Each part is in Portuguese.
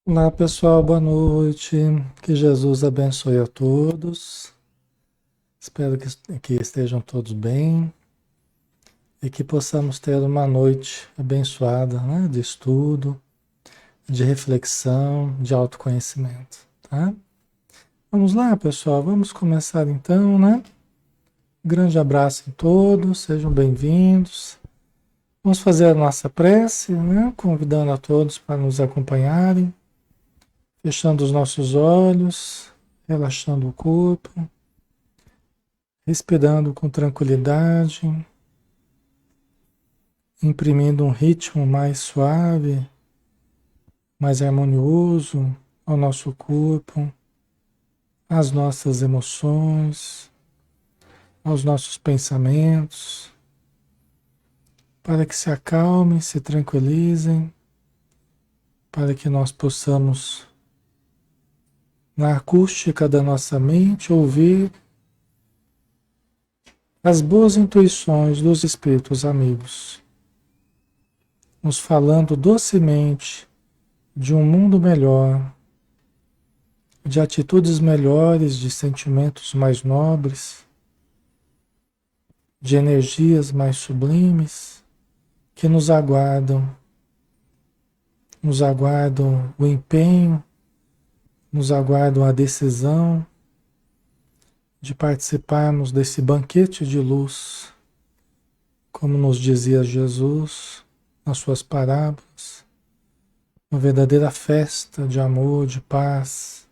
Olá pessoal, boa noite. Que Jesus abençoe a todos. Espero que estejam todos bem e que possamos ter uma noite abençoada, né? De estudo, de reflexão, de autoconhecimento, tá? Vamos lá, pessoal, vamos começar então, né? Grande abraço em todos, sejam bem-vindos. Vamos fazer a nossa prece, né? Convidando a todos para nos acompanharem, fechando os nossos olhos, relaxando o corpo. Respirando com tranquilidade, imprimindo um ritmo mais suave, mais harmonioso ao nosso corpo, às nossas emoções, aos nossos pensamentos, para que se acalmem, se tranquilizem, para que nós possamos, na acústica da nossa mente, ouvir as boas intuições dos espíritos amigos, nos falando docemente de um mundo melhor, de atitudes melhores, de sentimentos mais nobres, de energias mais sublimes que nos aguardam o empenho, nos aguardam a decisão de participarmos desse banquete de luz, como nos dizia Jesus nas suas parábolas, uma verdadeira festa de amor, de paz.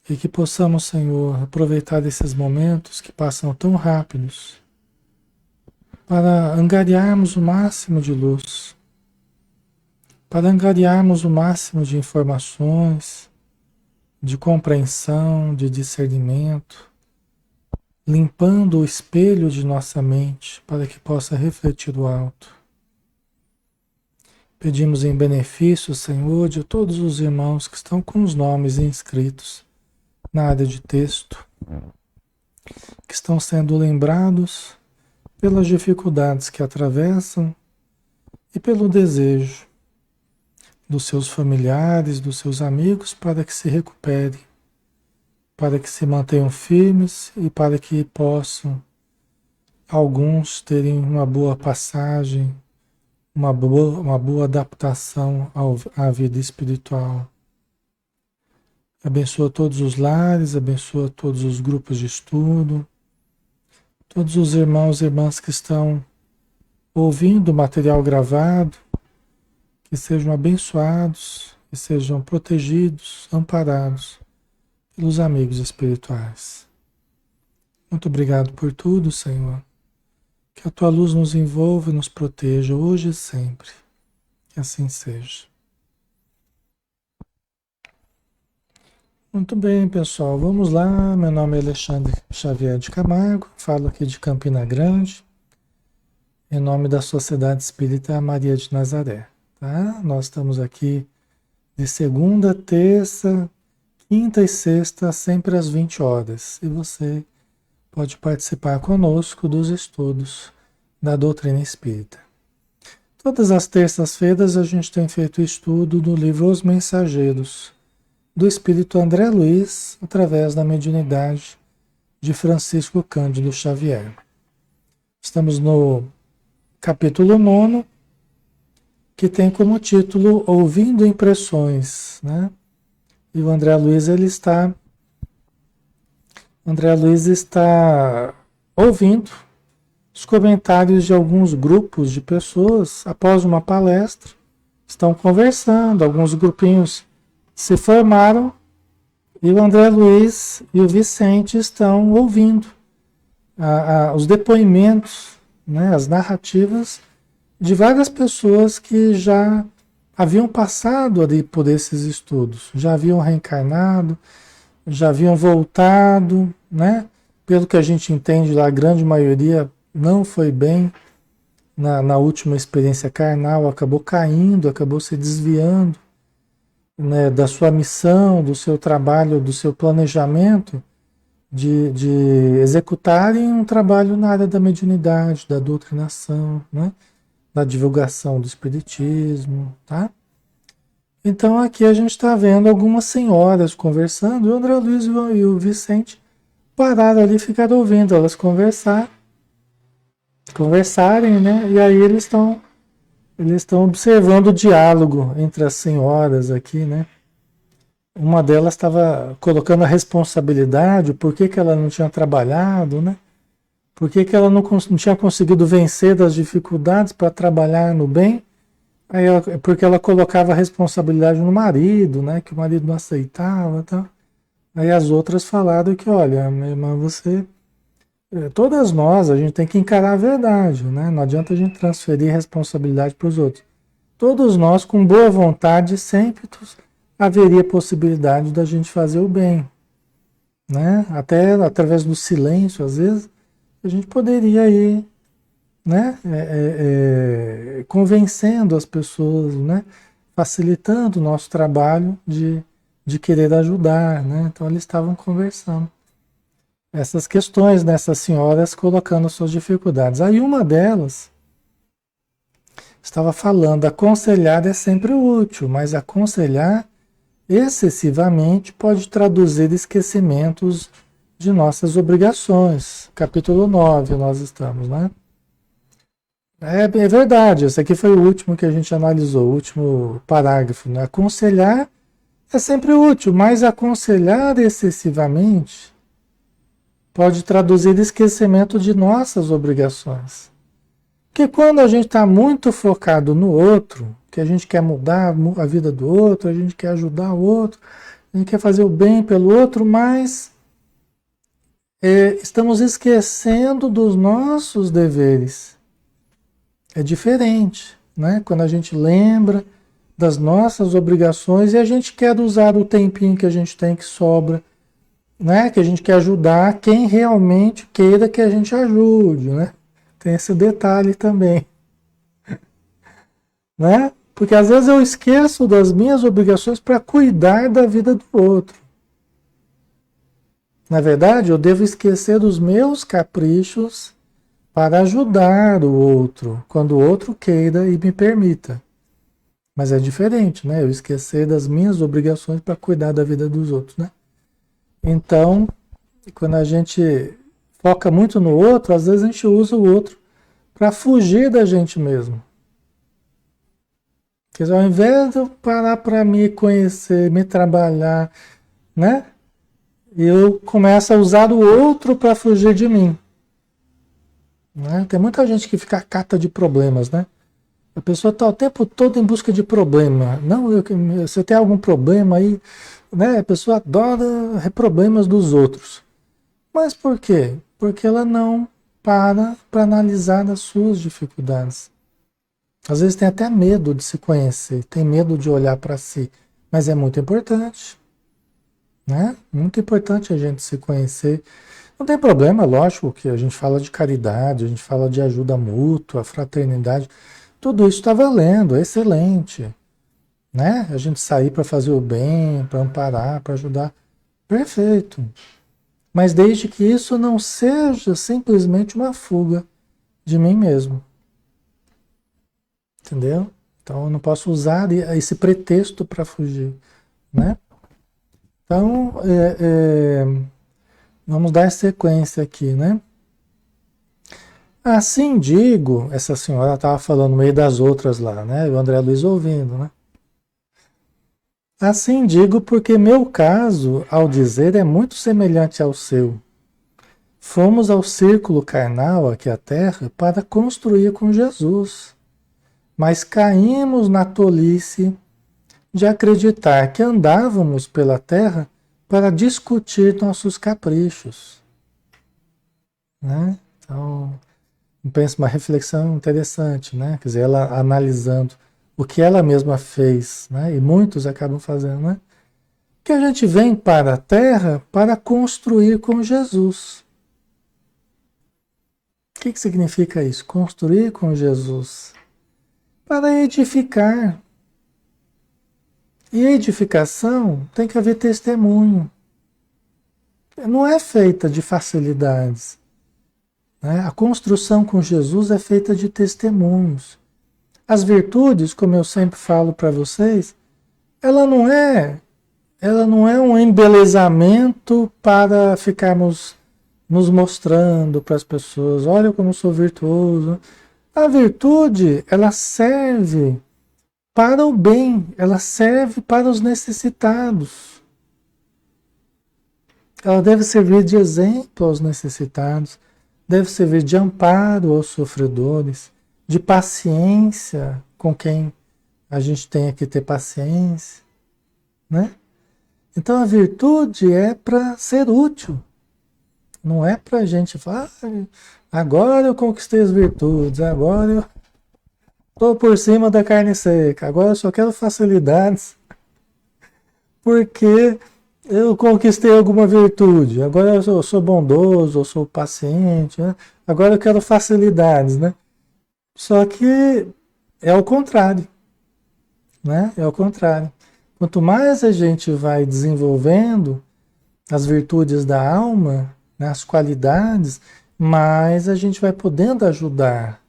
E que possamos, Senhor, aproveitar esses momentos que passam tão rápidos para angariarmos o máximo de luz, para angariarmos o máximo de informações, de compreensão, de discernimento, limpando o espelho de nossa mente para que possa refletir o alto. Pedimos em benefício, Senhor, de todos os irmãos que estão com os nomes inscritos na área de texto, que estão sendo lembrados pelas dificuldades que atravessam e pelo desejo dos seus familiares, dos seus amigos, para que se recuperem, para que se mantenham firmes e para que possam alguns terem uma boa passagem, uma boa adaptação à vida espiritual. Abençoa todos os lares, abençoa todos os grupos de estudo, todos os irmãos e irmãs que estão ouvindo o material gravado, que sejam abençoados, que sejam protegidos, amparados pelos amigos espirituais. Muito obrigado por tudo, Senhor. Que a tua luz nos envolva e nos proteja hoje e sempre. Que assim seja. Muito bem, pessoal. Vamos lá. Meu nome é Alexandre Xavier de Camargo. Falo aqui de Campina Grande, em nome da Sociedade Espírita Maria de Nazaré. Tá? Nós estamos aqui de segunda, terça, quinta e sexta, sempre às 20 horas. E você pode participar conosco dos estudos da doutrina espírita. Todas as terças-feiras a gente tem feito estudo do livro Os Mensageiros, do espírito André Luiz, através da mediunidade de Francisco Cândido Xavier. Estamos no capítulo 9, que tem como título Ouvindo Impressões, né? E o André Luiz está ouvindo os comentários de alguns grupos de pessoas após uma palestra, estão conversando, alguns grupinhos se formaram e o André Luiz e o Vicente estão ouvindo os depoimentos, né, as narrativas de várias pessoas que já haviam passado ali por esses estudos, já haviam reencarnado, já haviam voltado, né? Pelo que a gente entende lá, a grande maioria não foi bem na última experiência carnal, acabou caindo, acabou se desviando, né, da sua missão, do seu trabalho, do seu planejamento de executarem um trabalho na área da mediunidade, da doutrinação, né, da divulgação do espiritismo, tá? Então aqui a gente está vendo algumas senhoras conversando, e o André Luiz e o Vicente pararam ali e ficaram ouvindo elas conversarem, né? E aí eles estão observando o diálogo entre as senhoras aqui, né? Uma delas estava colocando a responsabilidade, por que que ela não tinha trabalhado, né? Por que que ela não tinha conseguido vencer das dificuldades para trabalhar no bem? Porque ela colocava a responsabilidade no marido, né? Que o marido não aceitava, tá? Aí as outras falaram que, olha, minha irmã, todas nós, a gente tem que encarar a verdade, né? Não adianta a gente transferir responsabilidade para os outros. Todos nós, com boa vontade, sempre haveria possibilidade da gente fazer o bem, né? Até através do silêncio, às vezes, a gente poderia ir, né? Convencendo as pessoas, né? Facilitando o nosso trabalho de querer ajudar, né? Então eles estavam conversando essas questões dessas senhoras colocando suas dificuldades. Aí uma delas estava falando, aconselhar é sempre útil, mas aconselhar excessivamente pode traduzir esquecimentos de nossas obrigações. Capítulo 9 nós estamos, né? É verdade, esse aqui foi o último que a gente analisou, o último parágrafo, né? Aconselhar é sempre útil, mas aconselhar excessivamente pode traduzir esquecimento de nossas obrigações. Porque quando a gente está muito focado no outro, que a gente quer mudar a vida do outro, a gente quer ajudar o outro, a gente quer fazer o bem pelo outro, mas estamos esquecendo dos nossos deveres. É diferente, né? Quando a gente lembra das nossas obrigações e a gente quer usar o tempinho que a gente tem que sobra, né? Que a gente quer ajudar quem realmente queira que a gente ajude, né? Tem esse detalhe também, né? Porque às vezes eu esqueço das minhas obrigações para cuidar da vida do outro. Na verdade, eu devo esquecer dos meus caprichos para ajudar o outro, quando o outro queira e me permita. Mas é diferente, né? Eu esquecer das minhas obrigações para cuidar da vida dos outros, né? Então, quando a gente foca muito no outro, às vezes a gente usa o outro para fugir da gente mesmo. Quer dizer, ao invés de eu parar para me conhecer, me trabalhar, né? Eu começo a usar o outro para fugir de mim. Né? Tem muita gente que fica cata de problemas, né? A pessoa está o tempo todo em busca de problema. Não, você tem algum problema aí, né? A pessoa adora problemas dos outros. Mas por quê? Porque ela não para analisar as suas dificuldades. Às vezes tem até medo de se conhecer, tem medo de olhar para si, mas é muito importante, né? Muito importante a gente se conhecer. Não tem problema, lógico, que a gente fala de caridade, a gente fala de ajuda mútua, fraternidade, tudo isso está valendo, é excelente, né? A gente sair para fazer o bem, para amparar, para ajudar, perfeito. Mas desde que isso não seja simplesmente uma fuga de mim mesmo. Entendeu? Então eu não posso usar esse pretexto para fugir, né? Então, vamos dar sequência aqui, né? Assim digo, essa senhora estava falando no meio das outras lá, né? O André Luiz ouvindo, né? Assim digo porque meu caso, ao dizer, é muito semelhante ao seu. Fomos ao círculo carnal, aqui à Terra, para construir com Jesus. Mas caímos na tolice de acreditar que andávamos pela Terra para discutir nossos caprichos. Né? Então, penso uma reflexão interessante, né? Quer dizer, ela analisando o que ela mesma fez, né? E muitos acabam fazendo, né? Que a gente vem para a Terra para construir com Jesus. O que significa isso? Construir com Jesus. Para edificar. E edificação tem que haver testemunho. Não é feita de facilidades. Né? A construção com Jesus é feita de testemunhos. As virtudes, como eu sempre falo para vocês, ela não é, ela não é um embelezamento para ficarmos nos mostrando para as pessoas, olha como eu sou virtuoso. A virtude, ela serve para o bem, ela serve para os necessitados. Ela deve servir de exemplo aos necessitados, deve servir de amparo aos sofredores, de paciência com quem a gente tem que ter paciência, né? Então a virtude é para ser útil, não é para a gente falar, ah, agora eu conquistei as virtudes, agora eu estou por cima da carne seca, agora eu só quero facilidades, porque eu conquistei alguma virtude, agora eu sou bondoso, eu sou paciente, né? Agora eu quero facilidades, né? Só que é o contrário, né? É o contrário. Quanto mais a gente vai desenvolvendo as virtudes da alma, né, as qualidades, mais a gente vai podendo ajudar.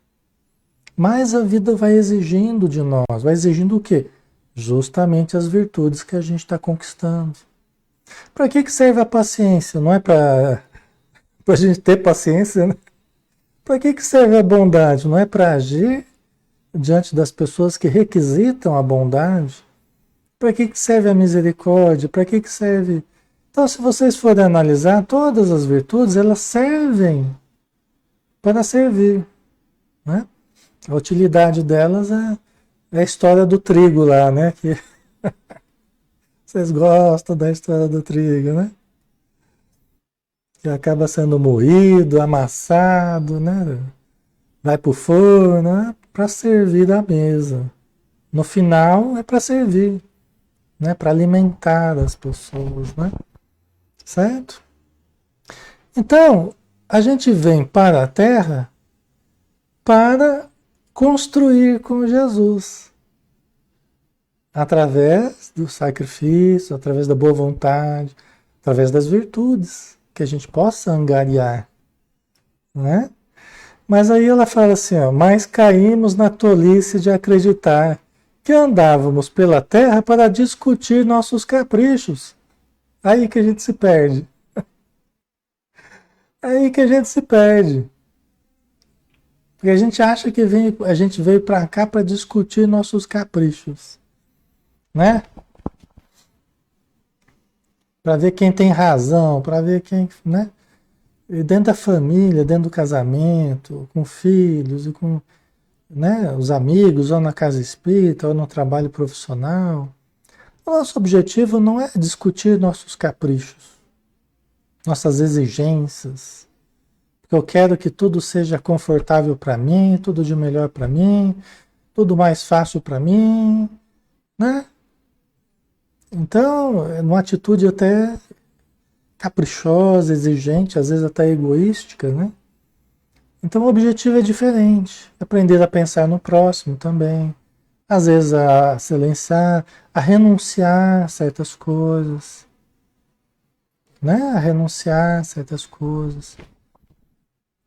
Mais a vida vai exigindo de nós. Vai exigindo o quê? Justamente as virtudes que a gente está conquistando. Para que serve a paciência? Não é para a gente ter paciência, né? Para que serve a bondade? Não é para agir diante das pessoas que requisitam a bondade? Para que serve a misericórdia? Para que serve? Então, se vocês forem analisar, todas as virtudes, elas servem para servir, né? A utilidade delas é a história do trigo lá, né? Que vocês gostam da história do trigo, né? Que acaba sendo moído, amassado, né? Vai para o forno, né? Para servir à mesa. No final é para servir, né? Para alimentar as pessoas, né? Certo? Então, a gente vem para a Terra para construir com Jesus. Através do sacrifício, através da boa vontade, através das virtudes que a gente possa angariar, né? Mas aí ela fala assim, ó, mas caímos na tolice de acreditar que andávamos pela terra para discutir nossos caprichos. Aí que a gente se perde. Aí que a gente se perde. Porque a gente acha que a gente veio para cá para discutir nossos caprichos, né? Para ver quem tem razão, para ver quem, né? E dentro da família, dentro do casamento, com filhos e com, né, os amigos, ou na casa espírita, ou no trabalho profissional. O nosso objetivo não é discutir nossos caprichos, nossas exigências. Porque eu quero que tudo seja confortável para mim, tudo de melhor para mim, tudo mais fácil para mim, né? Então, é uma atitude até caprichosa, exigente, às vezes até egoística, né? Então o objetivo é diferente. Aprender a pensar no próximo também. Às vezes a silenciar, a renunciar a certas coisas, né? A renunciar a certas coisas.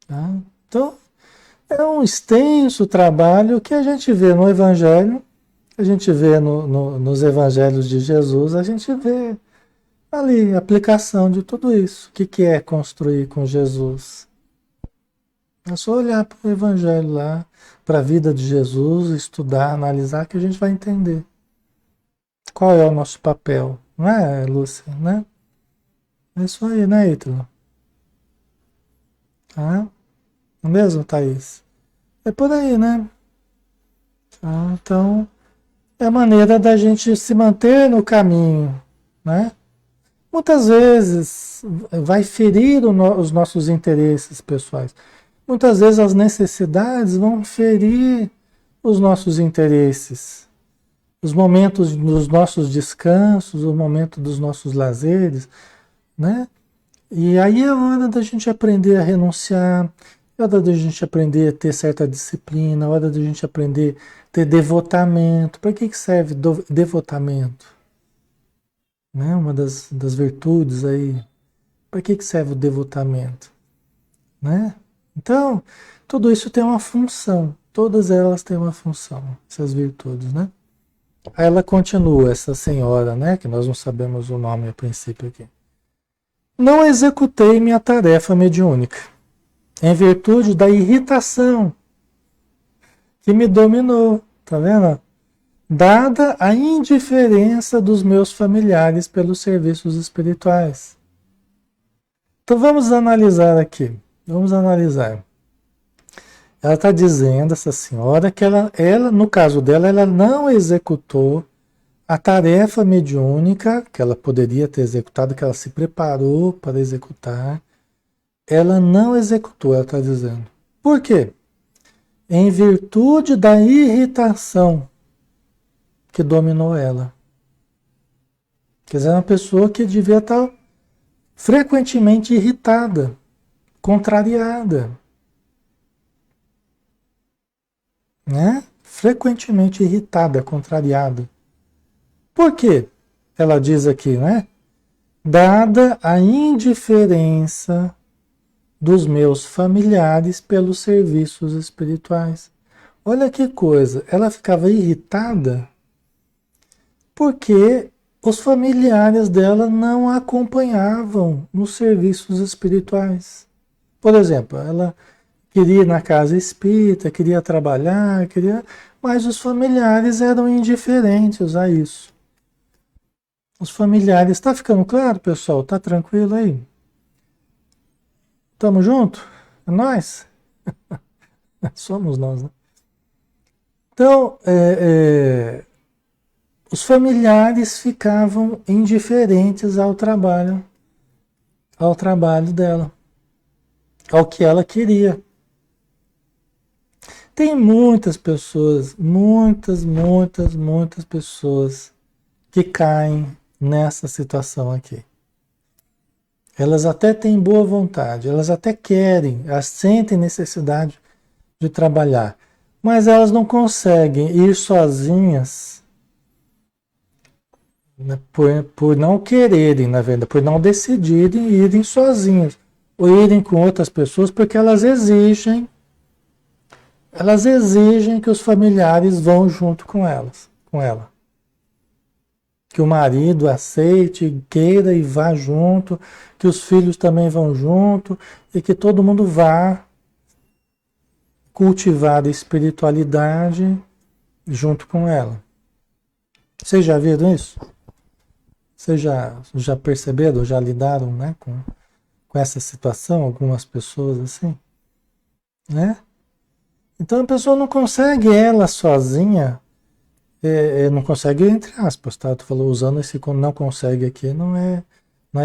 Tá? Então, é um extenso trabalho que a gente vê no Evangelho, a gente vê nos Evangelhos de Jesus, a gente vê ali a aplicação de tudo isso. O que é construir com Jesus? É só olhar para o Evangelho lá, para a vida de Jesus, estudar, analisar, que a gente vai entender qual é o nosso papel. Não é, Lúcia? Né? É isso aí, né, Ítalo? Tá? Não é mesmo, Thaís? É por aí, né? Tá? Então, é a maneira da gente se manter no caminho, né? Muitas vezes vai ferir os nossos interesses pessoais. Muitas vezes as necessidades vão ferir os nossos interesses. Os momentos dos nossos descansos, o momento dos nossos lazeres, né? E aí é hora da gente aprender a renunciar, é hora da gente aprender a ter certa disciplina, é hora da gente aprender a ter devotamento. Para que serve devotamento? Né? Uma das virtudes aí. Para que serve o devotamento? Né? Então, tudo isso tem uma função. Todas elas têm uma função, essas virtudes, né? Aí ela continua, essa senhora, né? Que nós não sabemos o nome a princípio aqui. Não executei minha tarefa mediúnica, em virtude da irritação que me dominou, tá vendo? Dada a indiferença dos meus familiares pelos serviços espirituais. Então vamos analisar aqui. Vamos analisar. Ela está dizendo, essa senhora, que ela, no caso dela, ela não executou a tarefa mediúnica que ela poderia ter executado, que ela se preparou para executar. Ela não executou, ela está dizendo. Por quê? Em virtude da irritação que dominou ela. Quer dizer, é uma pessoa que devia estar frequentemente irritada, contrariada, né? Frequentemente irritada, contrariada. Por quê? Ela diz aqui, né? Dada a indiferença dos meus familiares pelos serviços espirituais. Olha que coisa, ela ficava irritada porque os familiares dela não a acompanhavam nos serviços espirituais. Por exemplo, ela queria ir na casa espírita, queria trabalhar, mas os familiares eram indiferentes a isso. Os familiares, está ficando claro, pessoal? Tá tranquilo aí? Tamo junto? É nós? Somos nós, né? Então, os familiares ficavam indiferentes ao trabalho dela, ao que ela queria. Tem muitas pessoas, muitas pessoas que caem nessa situação aqui. Elas até têm boa vontade, elas até querem, elas sentem necessidade de trabalhar, mas elas não conseguem ir sozinhas, né, por não quererem, na verdade, por não decidirem irem sozinhas, ou irem com outras pessoas, porque elas exigem que os familiares vão junto com ela. Que o marido aceite, queira e vá junto, que os filhos também vão junto e que todo mundo vá cultivar a espiritualidade junto com ela. Vocês já viram isso? Vocês já perceberam, já lidaram, né, com essa situação? Algumas pessoas assim, né? Então a pessoa não consegue ela sozinha, não consegue entre aspas, tá? Tu falou usando esse não consegue aqui, não é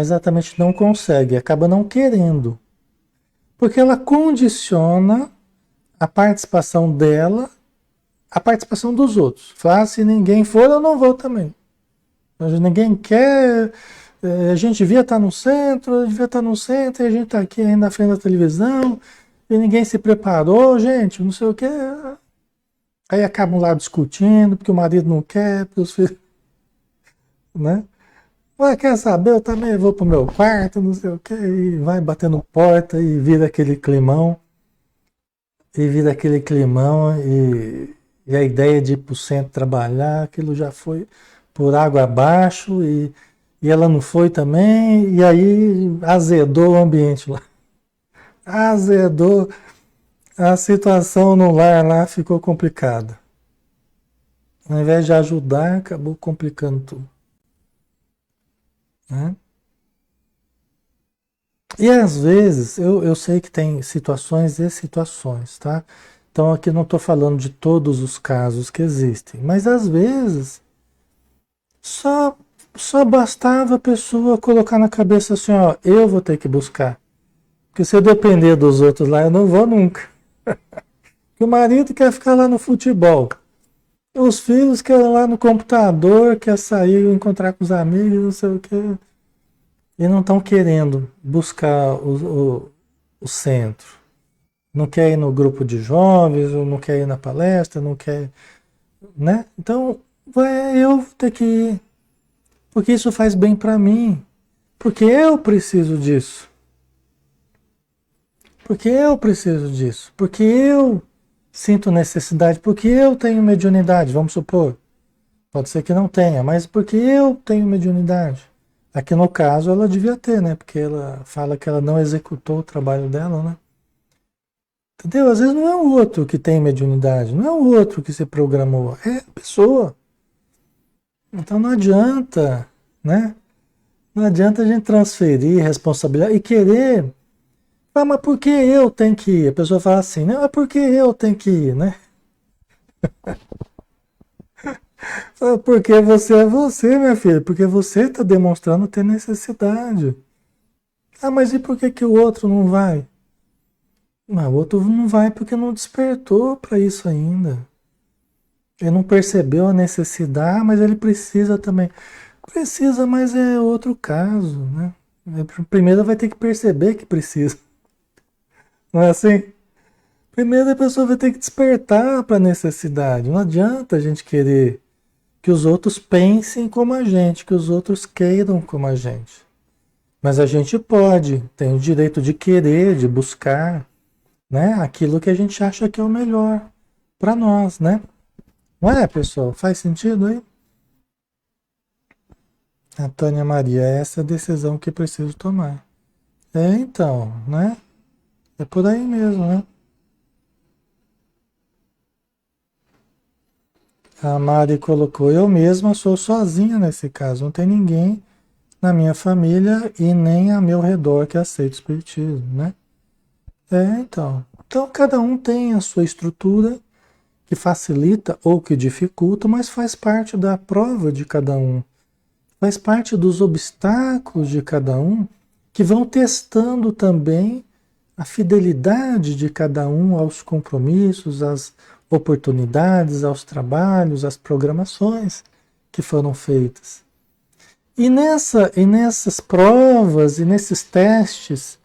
exatamente não consegue, acaba não querendo. Porque ela condiciona a participação dela, a participação dos outros. Fala, se ninguém for, eu não vou também. Ninguém quer, a gente devia estar no centro, e a gente está aqui ainda na frente da televisão, e ninguém se preparou, gente, não sei o quê. Aí acabam lá discutindo, porque o marido não quer, porque os filhos, né? Ué, quer saber? Eu também vou pro meu quarto, não sei o quê, e vai batendo porta e vira aquele climão. E a ideia de ir pro centro trabalhar, aquilo já foi por água abaixo e ela não foi também, e aí azedou o ambiente lá. Azedou, a situação no lar lá ficou complicada. Ao invés de ajudar, acabou complicando tudo. Né? E às vezes, eu sei que tem situações e situações, tá? Então aqui não estou falando de todos os casos que existem, mas às vezes só bastava a pessoa colocar na cabeça assim, ó, eu vou ter que buscar. Porque se eu depender dos outros lá, eu não vou nunca. O marido quer ficar lá no futebol. Os filhos querem lá no computador, quer sair, encontrar com os amigos, não sei o quê. E não estão querendo buscar o centro. Não quer ir no grupo de jovens, ou não quer ir na palestra, não quer, né? Então, eu vou ter que ir. Porque isso faz bem para mim. Porque eu preciso disso. Porque eu preciso disso. Porque eu sinto necessidade. Porque eu tenho mediunidade, vamos supor. Pode ser que não tenha, mas porque eu tenho mediunidade. Aqui no caso ela devia ter, né? Porque ela fala que ela não executou o trabalho dela, né? Entendeu? Às vezes não é o outro que tem mediunidade, não é o outro que se programou, é a pessoa. Então não adianta, né? Não adianta a gente transferir responsabilidade e querer. Ah, mas por que eu tenho que ir? A pessoa fala assim, não, mas por que eu tenho que ir, né? Ah, porque você é você, minha filha, porque você está demonstrando ter necessidade. Ah, mas e por que que o outro não vai? Não, o outro não vai porque não despertou para isso ainda. Ele não percebeu a necessidade, mas ele precisa também. Precisa, mas é outro caso, né? Primeiro vai ter que perceber que precisa. Não é assim? Primeiro a pessoa vai ter que despertar para a necessidade. Não adianta a gente querer que os outros pensem como a gente, que os outros queiram como a gente. Mas a gente pode, tem o direito de querer, de buscar, né? Aquilo que a gente acha que é o melhor para nós, né? Não é, pessoal? Faz sentido aí? Antônia Maria, essa é a decisão que preciso tomar. É, então, né? É por aí mesmo, né? A Mari colocou, eu mesma sou sozinha nesse caso, não tem ninguém na minha família e nem a meu redor que aceita o espiritismo, né? É, então. Então cada um tem a sua estrutura que facilita ou que dificulta, mas faz parte da prova de cada um. Faz parte dos obstáculos de cada um que vão testando também a fidelidade de cada um aos compromissos, às oportunidades, aos trabalhos, às programações que foram feitas. E nessas provas e nesses testes,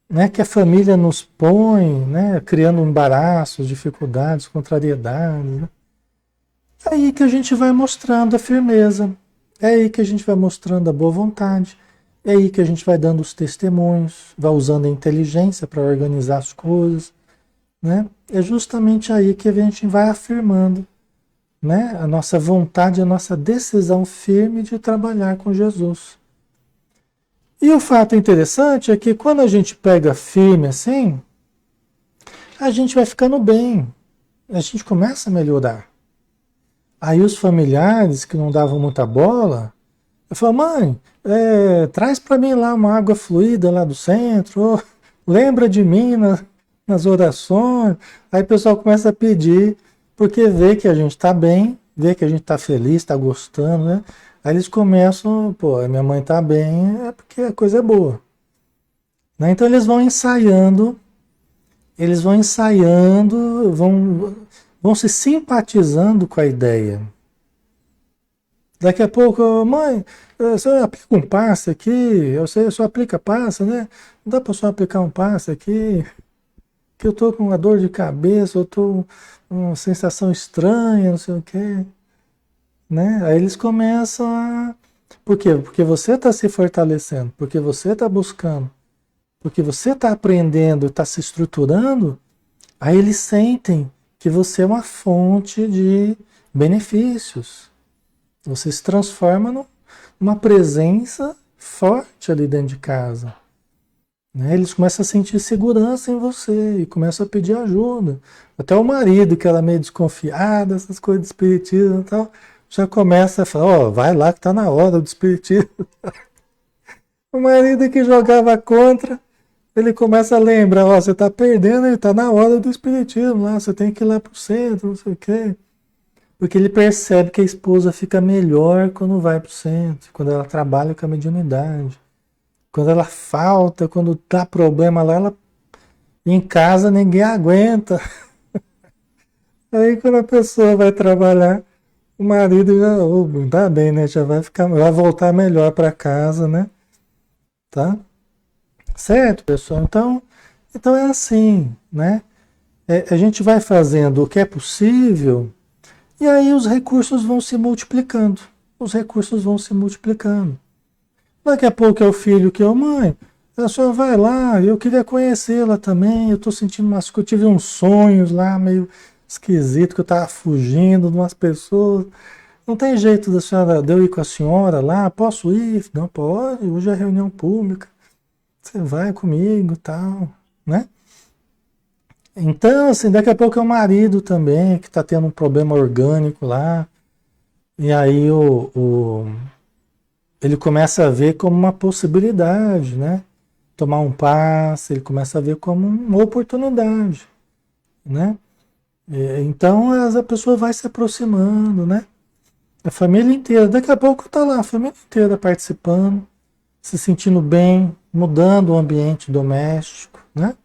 né, que a família nos põe, né, criando embaraços, dificuldades, contrariedades, né, é aí que a gente vai mostrando a firmeza, é aí que a gente vai mostrando a boa vontade, é aí que a gente vai dando os testemunhos, vai usando a inteligência para organizar as coisas, né? É justamente aí que a gente vai afirmando, né, a nossa vontade, a nossa decisão firme de trabalhar com Jesus. E o fato interessante é que quando a gente pega firme assim, a gente vai ficando bem, a gente começa a melhorar. Aí os familiares que não davam muita bola, eu falo, mãe, traz para mim lá uma água fluida lá do centro, lembra de mim nas orações. Aí o pessoal começa a pedir, porque vê que a gente está bem, vê que a gente está feliz, está gostando, né? Aí eles começam, pô, minha mãe está bem, é porque a coisa é boa. Né? Então eles vão ensaiando, vão se simpatizando com a ideia. Daqui a pouco, mãe, você aplica um passe aqui, eu sei, só aplica passe, né? Não dá para só aplicar um passe aqui, que eu tô com uma dor de cabeça, eu tô com uma sensação estranha, não sei o quê, né? Aí eles começam a... Por quê? Porque você está se fortalecendo, porque você está buscando, porque você está aprendendo, está se estruturando, aí eles sentem que você é uma fonte de benefícios. Você se transforma numa presença forte ali dentro de casa. Né? Eles começam a sentir segurança em você e começam a pedir ajuda. Até o marido, que era meio desconfiado, essas coisas de espiritismo e tal, já começa a falar, ó, vai lá que tá na hora do espiritismo. O marido que jogava contra, ele começa a lembrar, ó, você tá perdendo, ele tá na hora do espiritismo lá, você tem que ir lá pro centro, não sei o quê. Porque ele percebe que a esposa fica melhor quando vai para o centro, quando ela trabalha com a mediunidade. Quando ela falta, quando dá problema lá, ela em casa ninguém aguenta. Aí quando a pessoa vai trabalhar, o marido já, oh, tá bem, né? Já vai voltar melhor para casa, né? Tá? Certo, pessoal? Então é assim, né? A gente vai fazendo o que é possível. E aí os recursos vão se multiplicando. Os recursos vão se multiplicando. Daqui a pouco é o filho que, ô mãe, a senhora vai lá, eu queria conhecê-la também, eu tô sentindo umas coisas, eu tive uns sonhos lá meio esquisito, que eu tava fugindo de umas pessoas. Não tem jeito da senhora, de eu ir com a senhora lá? Posso ir? Não pode, hoje é reunião pública. Você vai comigo e tal, né? Então, assim, daqui a pouco é o marido também, que está tendo um problema orgânico lá. E aí ele começa a ver como uma possibilidade, né? Tomar um passe, ele começa a ver como uma oportunidade, né? Então a pessoa vai se aproximando, né? A família inteira, daqui a pouco tá lá, a família inteira participando, se sentindo bem, mudando o ambiente doméstico, né?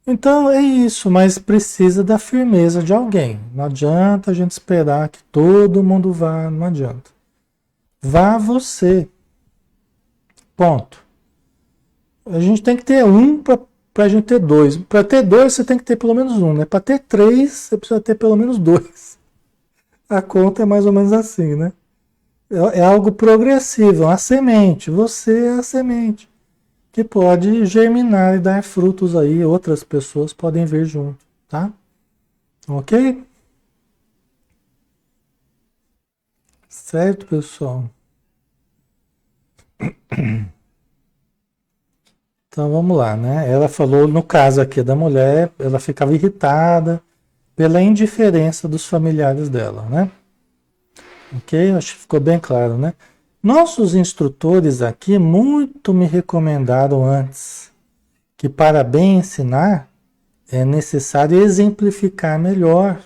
Então é isso, mas precisa da firmeza de alguém. Não adianta a gente esperar que todo mundo vá, não adianta. Vá você. Ponto. A gente tem que ter um para a gente ter dois. Para ter dois, você tem que ter pelo menos um, né? Para ter três, você precisa ter pelo menos dois. A conta é mais ou menos assim, né? É algo progressivo, a semente. Você é a semente que pode germinar e dar frutos aí. Outras pessoas podem vir junto, tá? Ok? Certo, pessoal? Então vamos lá, né? Ela falou, no caso aqui da mulher, ela ficava irritada pela indiferença dos familiares dela, né? Ok? Acho que ficou bem claro, né? Nossos instrutores aqui muito me recomendaram antes que para bem ensinar é necessário exemplificar melhor.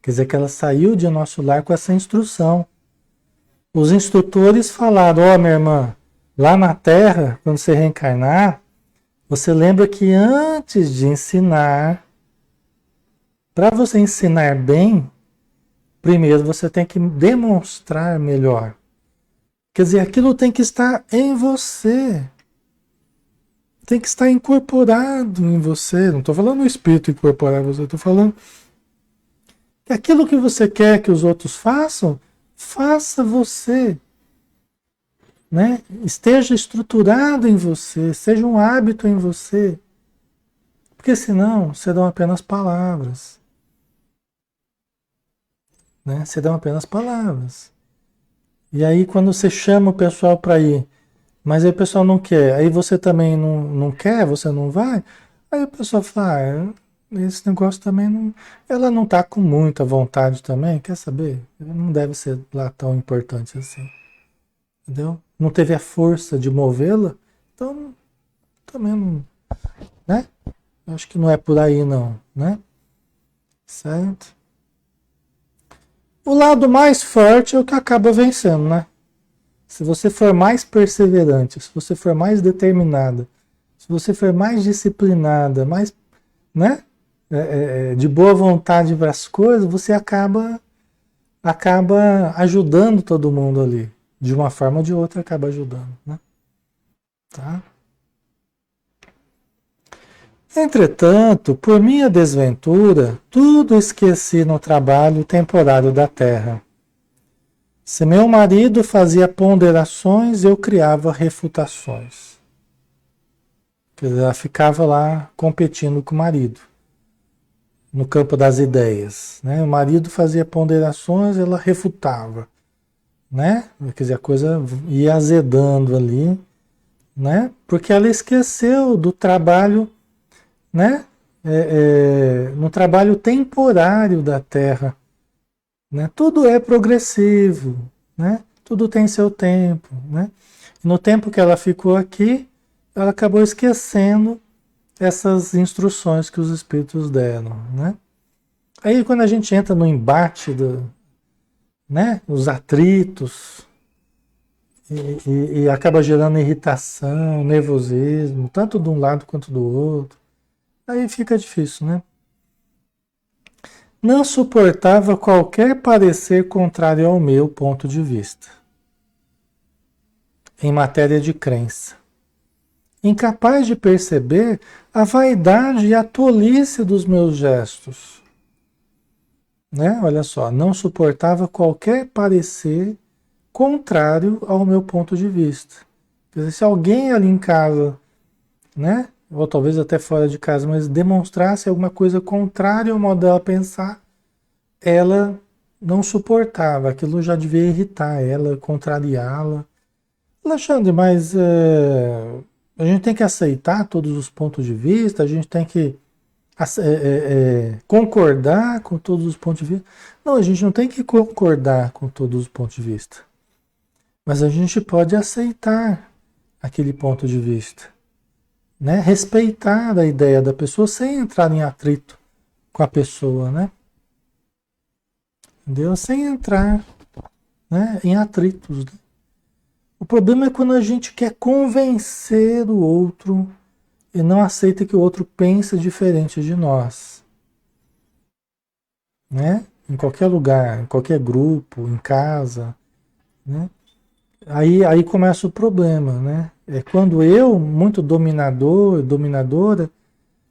Quer dizer que ela saiu de nosso lar com essa instrução. Os instrutores falaram, ó, minha irmã, lá na Terra, quando você reencarnar, você lembra que antes de ensinar, para você ensinar bem, primeiro você tem que demonstrar melhor. Quer dizer, aquilo tem que estar em você. Tem que estar incorporado em você. Não estou falando o espírito incorporar em você, estou falando que aquilo que você quer que os outros façam, faça você. Né? Esteja estruturado em você, seja um hábito em você. Porque senão serão apenas palavras. Né? Serão apenas palavras. E aí quando você chama o pessoal para ir, mas aí o pessoal não quer, aí você também não quer, você não vai, aí o pessoal fala, esse negócio também não. Ela não está com muita vontade também, quer saber? Não deve ser lá tão importante assim. Entendeu? Não teve a força de movê-la, então também não. Né? Acho que não é por aí não, né? Certo? O lado mais forte é o que acaba vencendo, né? Se você for mais perseverante, se você for mais determinada, se você for mais disciplinada, mais, né? De boa vontade para as coisas, você acaba ajudando todo mundo ali. De uma forma ou de outra acaba ajudando, né? Tá? Entretanto, por minha desventura, tudo esqueci no trabalho temporário da terra. Se meu marido fazia ponderações, eu criava refutações. Quer dizer, ela ficava lá competindo com o marido, no campo das ideias. Né? O marido fazia ponderações, ela refutava. Né? Quer dizer, a coisa ia azedando ali, né? Porque ela esqueceu do trabalho, né? No trabalho temporário da Terra, né? Tudo é progressivo, né? Tudo tem seu tempo, né? No tempo que ela ficou aqui, ela acabou esquecendo essas instruções que os espíritos deram, né? Aí quando a gente entra no embate né? Os atritos e acaba gerando irritação, nervosismo, tanto de um lado quanto do outro. Aí fica difícil, né? Não suportava qualquer parecer contrário ao meu ponto de vista em matéria de crença. Incapaz de perceber a vaidade e a tolice dos meus gestos. Né? Olha só, não suportava qualquer parecer contrário ao meu ponto de vista. Quer dizer, se alguém ali em casa, né? Ou talvez até fora de casa, mas demonstrasse alguma coisa contrária ao modo dela pensar, ela não suportava, aquilo já devia irritar ela, contrariá-la. Alexandre, mas a gente tem que aceitar todos os pontos de vista, a gente tem que concordar com todos os pontos de vista. Não, a gente não tem que concordar com todos os pontos de vista, mas a gente pode aceitar aquele ponto de vista, né? Respeitar a ideia da pessoa sem entrar em atrito com a pessoa, né? Entendeu? Sem entrar, né, em atritos, né? O problema é quando a gente quer convencer o outro e não aceita que o outro pense diferente de nós, né? Em qualquer lugar, em qualquer grupo, em casa, né? Aí começa o problema, né? É quando eu, muito dominador, dominadora,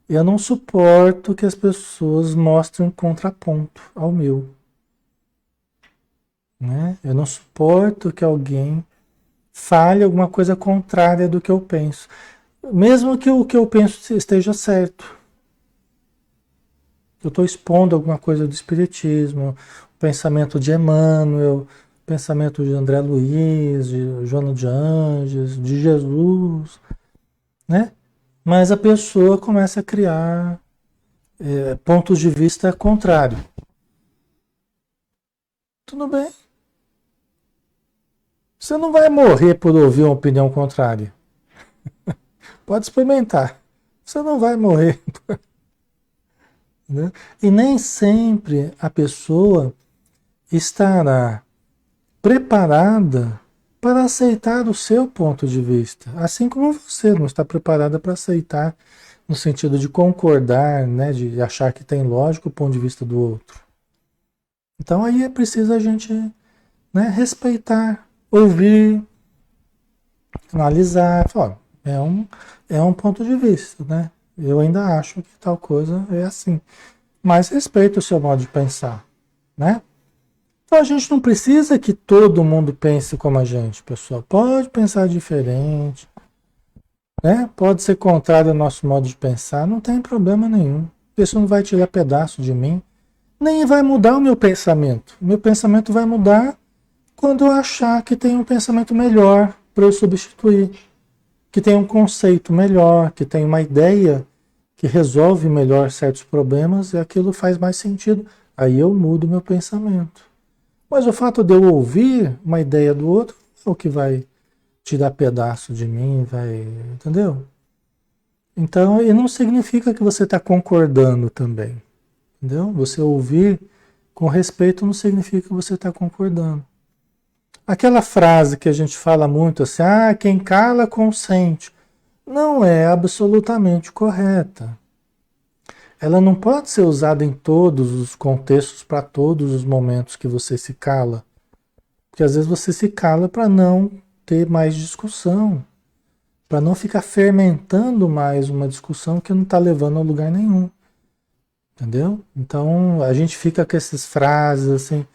eu não suporto que as pessoas mostrem um contraponto ao meu, né? Eu não suporto que alguém fale alguma coisa contrária do que eu penso, mesmo que o que eu penso esteja certo. Eu estou expondo alguma coisa do Espiritismo, o pensamento de Emmanuel, o pensamento de André Luiz, de Joana de Anjos, de Jesus, né? Mas a pessoa começa a criar pontos de vista contrários. Tudo bem. Você não vai morrer por ouvir uma opinião contrária. Pode experimentar. Você não vai morrer. Né? E nem sempre a pessoa estará preparada para aceitar o seu ponto de vista, assim como você não está preparada para aceitar no sentido de concordar, né, de achar que tem lógica o ponto de vista do outro. Então aí é preciso a gente, né, respeitar, ouvir, analisar, falar, é um ponto de vista, né? Eu ainda acho que tal coisa é assim, mas respeito o seu modo de pensar, né? Então a gente não precisa que todo mundo pense como a gente, pessoal. Pode pensar diferente, né? Pode ser contrário ao nosso modo de pensar, não tem problema nenhum. Isso não vai tirar pedaço de mim, nem vai mudar o meu pensamento. O meu pensamento vai mudar quando eu achar que tem um pensamento melhor para eu substituir, que tem um conceito melhor, que tem uma ideia que resolve melhor certos problemas e aquilo faz mais sentido. Aí eu mudo meu pensamento. Mas o fato de eu ouvir uma ideia do outro é o que vai tirar pedaço de mim, vai, entendeu? Então, e não significa que você está concordando também, entendeu? Você ouvir com respeito não significa que você está concordando. Aquela frase que a gente fala muito assim, quem cala consente, não é absolutamente correta. Ela não pode ser usada em todos os contextos, para todos os momentos que você se cala. Porque às vezes você se cala para não ter mais discussão, para não ficar fermentando mais uma discussão que não está levando a lugar nenhum. Entendeu? Então a gente fica com essas frases assim,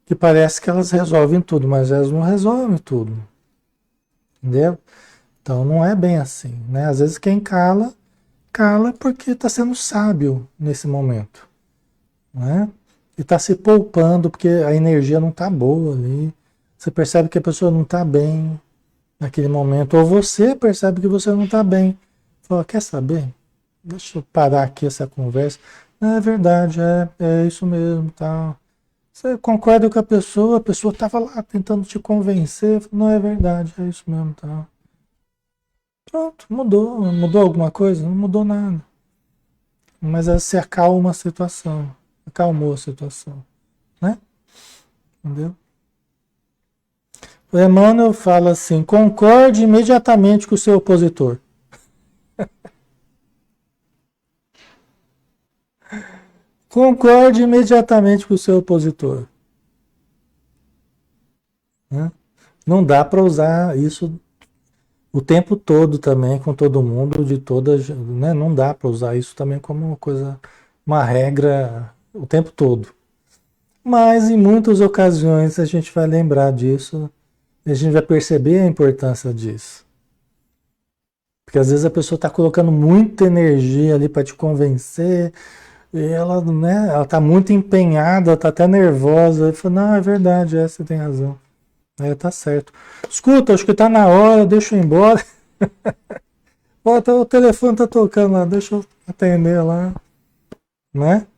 que parece que elas resolvem tudo, mas elas não resolvem tudo. Entendeu? Então não é bem assim, né? Às vezes quem cala, cala porque está sendo sábio nesse momento, né? E está se poupando porque a energia não está boa ali. Você percebe que a pessoa não está bem naquele momento, ou você percebe que você não está bem. Fala, quer saber? Deixa eu parar aqui essa conversa. Não, é verdade, é isso mesmo, tá? Você concorda com a pessoa estava lá tentando te convencer. Não é verdade, é isso mesmo, tá? Pronto, mudou. Mudou alguma coisa? Não mudou nada. Mas você acalma a situação. Acalmou a situação, né? Entendeu? O Emmanuel fala assim: concorde imediatamente com o seu opositor. Concorde imediatamente com o seu opositor. Né? Não dá para usar isso o tempo todo também com todo mundo, de todas, né? Não dá para usar isso também como uma coisa, uma regra o tempo todo. Mas em muitas ocasiões a gente vai lembrar disso, e a gente vai perceber a importância disso. Porque às vezes a pessoa está colocando muita energia ali para te convencer, E ela, né, ela tá muito empenhada, tá até nervosa. Eu falei, não, é verdade, você tem razão. É, tá certo. Escuta, acho que tá na hora, deixa eu ir embora. Ó, o telefone tá tocando lá, deixa eu atender lá, né?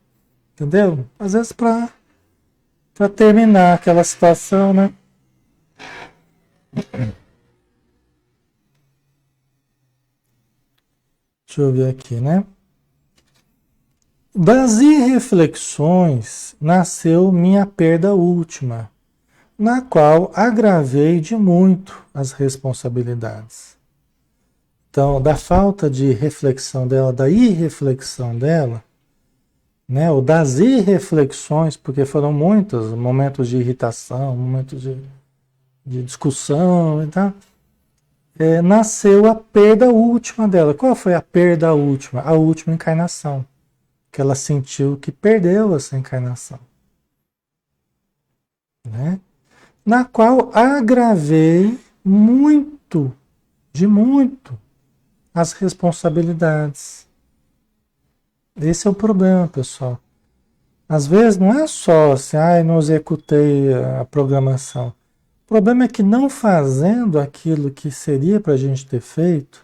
Entendeu? Às vezes pra terminar aquela situação, né? Deixa eu ver aqui, né? Das irreflexões nasceu minha perda última, na qual agravei de muito as responsabilidades. Então, da falta de reflexão dela, da irreflexão dela, né, ou das irreflexões, porque foram muitos momentos de irritação, momentos de discussão e tal, nasceu a perda última dela. Qual foi a perda última? A última encarnação, que ela sentiu que perdeu essa encarnação, né? Na qual agravei muito, de muito, as responsabilidades. Esse é o problema, pessoal. Às vezes não é só assim, não executei a programação. O problema é que não fazendo aquilo que seria para a gente ter feito,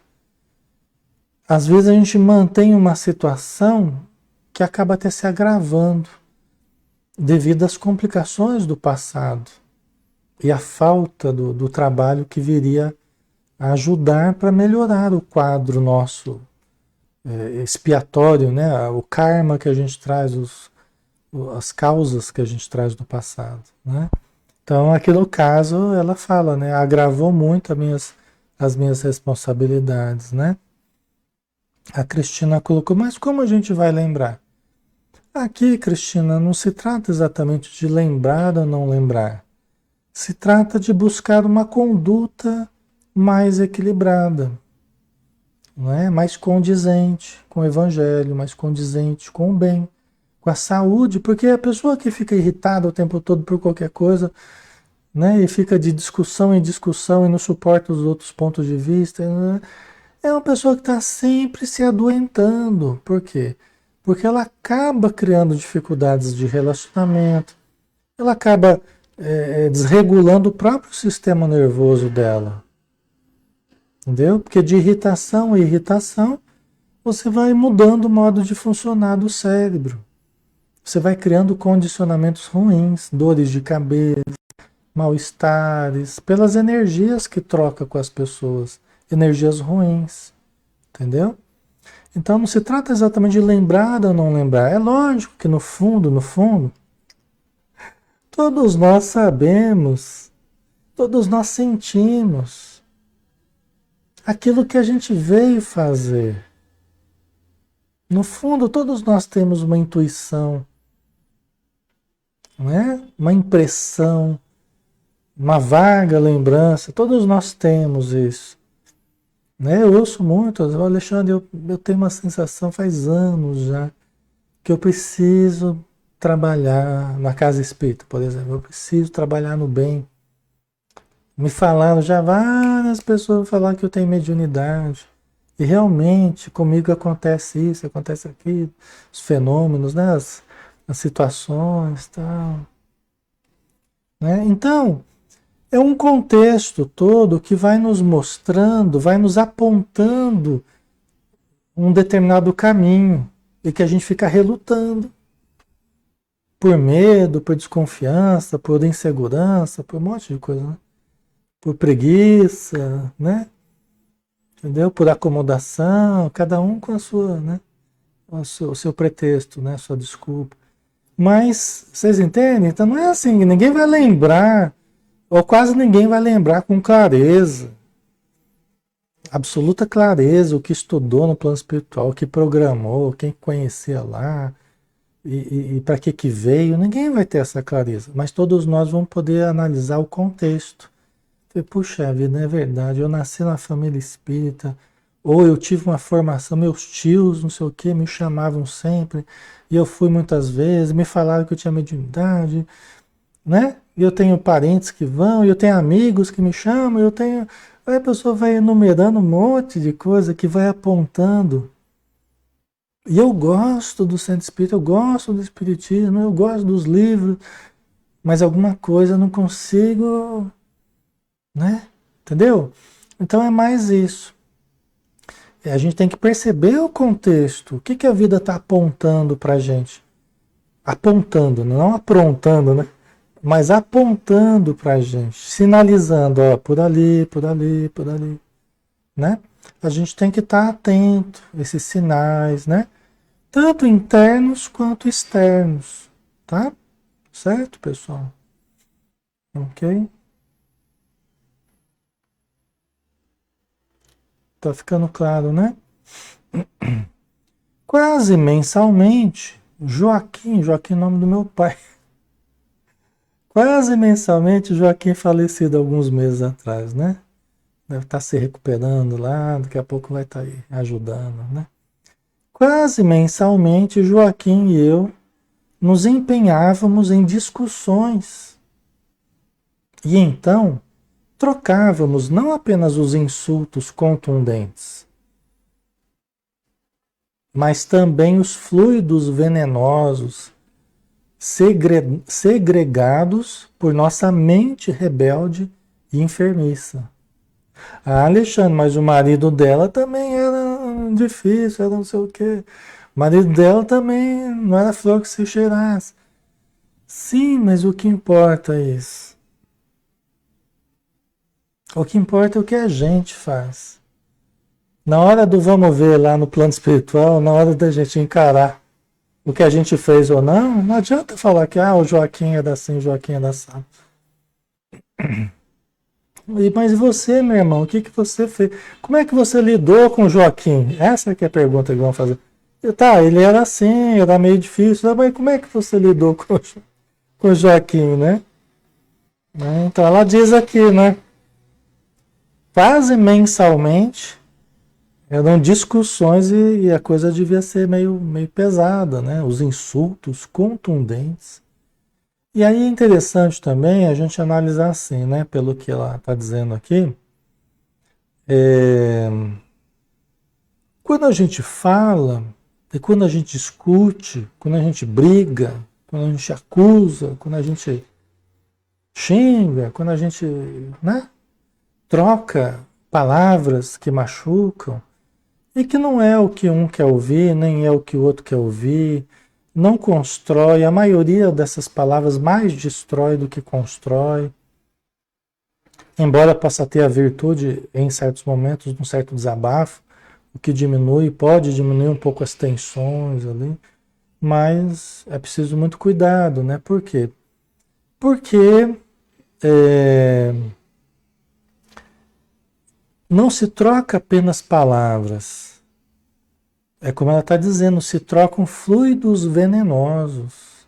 às vezes a gente mantém uma situação que acaba até se agravando devido às complicações do passado e a falta do trabalho que viria a ajudar para melhorar o quadro nosso expiatório, né? O karma que a gente traz, as causas que a gente traz do passado, né? Então, aqui no caso, ela fala, né? Agravou muito as minhas responsabilidades, né? A Cristina colocou, mas como a gente vai lembrar? Aqui, Cristina, não se trata exatamente de lembrar ou não lembrar. Se trata de buscar uma conduta mais equilibrada, não é? Mais condizente com o evangelho, mais condizente com o bem, com a saúde, porque a pessoa que fica irritada o tempo todo por qualquer coisa, né, e fica de discussão em discussão e não suporta os outros pontos de vista, né, é uma pessoa que está sempre se adoentando. Por quê? Porque ela acaba criando dificuldades de relacionamento, ela acaba desregulando o próprio sistema nervoso dela. Entendeu? Porque de irritação em irritação, você vai mudando o modo de funcionar do cérebro. Você vai criando condicionamentos ruins, dores de cabeça, mal-estares, pelas energias que troca com as pessoas, energias ruins, entendeu? Então não se trata exatamente de lembrar ou não lembrar. É lógico que no fundo, todos nós sabemos, todos nós sentimos aquilo que a gente veio fazer. No fundo, todos nós temos uma intuição, não é? Uma impressão, uma vaga lembrança, todos nós temos isso. Né? Eu ouço muito, Alexandre, eu tenho uma sensação faz anos já que eu preciso trabalhar na casa espírita, por exemplo, eu preciso trabalhar no bem. Me falaram já várias pessoas falaram que eu tenho mediunidade. E realmente comigo acontece isso, acontece aquilo, os fenômenos, né? As situações, tal. Né? Então, é um contexto todo que vai nos mostrando, vai nos apontando um determinado caminho e que a gente fica relutando por medo, por desconfiança, por insegurança, por um monte de coisa, né? Por preguiça, né? Entendeu? Por acomodação, cada um com a sua, né? O seu pretexto, né? A sua desculpa. Mas, vocês entendem? Então não é assim, ninguém vai lembrar, ou quase ninguém vai lembrar com clareza, absoluta clareza, o que estudou no plano espiritual, o que programou, quem conhecia lá, e para que veio, ninguém vai ter essa clareza, mas todos nós vamos poder analisar o contexto. Puxa vida, não é verdade, eu nasci na família espírita, ou eu tive uma formação, meus tios, não sei o que, me chamavam sempre, e eu fui muitas vezes, me falaram que eu tinha mediunidade, né? E eu tenho parentes que vão, e eu tenho amigos que me chamam, eu tenho... Aí a pessoa vai enumerando um monte de coisa que vai apontando E eu gosto do centro espírita, eu gosto do espiritismo, eu gosto dos livros, mas alguma coisa eu não consigo, né? Entendeu? Então é mais isso. A gente tem que perceber o contexto. O que, que a vida está apontando para a gente? Apontando, não aprontando, né? Mas apontando para a gente, sinalizando, ó, por ali, por ali, por ali, né? A gente tem que estar atento a esses sinais, né? Tanto internos quanto externos, tá? Certo, pessoal? Ok? Tá ficando claro, né? Quase mensalmente, Joaquim, nome do meu pai. Quase mensalmente, Joaquim falecido alguns meses atrás, né? Deve estar se recuperando lá, daqui a pouco vai estar aí ajudando, né? Quase mensalmente, Joaquim e eu nos empenhávamos em discussões. E então, trocávamos não apenas os insultos contundentes, mas também os fluidos venenosos segregados por nossa mente rebelde e enfermiça. Ah, Alexandre, mas o marido dela também era difícil, era não sei o quê. O marido dela também não era flor que se cheirasse. Sim, mas o que importa é isso. O que importa é o que a gente faz. Na hora do vamos ver lá no plano espiritual, na hora da gente encarar o que a gente fez ou não, não adianta falar que o Joaquim é assim, o Joaquim é assim. Mas você, meu irmão, o que, que você fez? Como é que você lidou com o Joaquim? Essa que é a pergunta que vão fazer. Tá, ele era assim, era meio difícil, mas como é que você lidou com o Joaquim, né? Então ela diz aqui, né? Quase mensalmente eram discussões e a coisa devia ser meio pesada, né? Os insultos contundentes. E aí é interessante também a gente analisar assim, né? Pelo que ela está dizendo aqui. É, quando a gente fala, e quando a gente discute, quando a gente briga, quando a gente acusa, quando a gente xinga, quando a gente, né, troca palavras que machucam, e que não é o que um quer ouvir, nem é o que o outro quer ouvir, não constrói, a maioria dessas palavras mais destrói do que constrói, embora possa ter a virtude em certos momentos, num certo desabafo, o que diminui, pode diminuir um pouco as tensões ali, mas é preciso muito cuidado, né? Por quê? Porque é, não se troca apenas palavras, é como ela está dizendo, se trocam fluidos venenosos,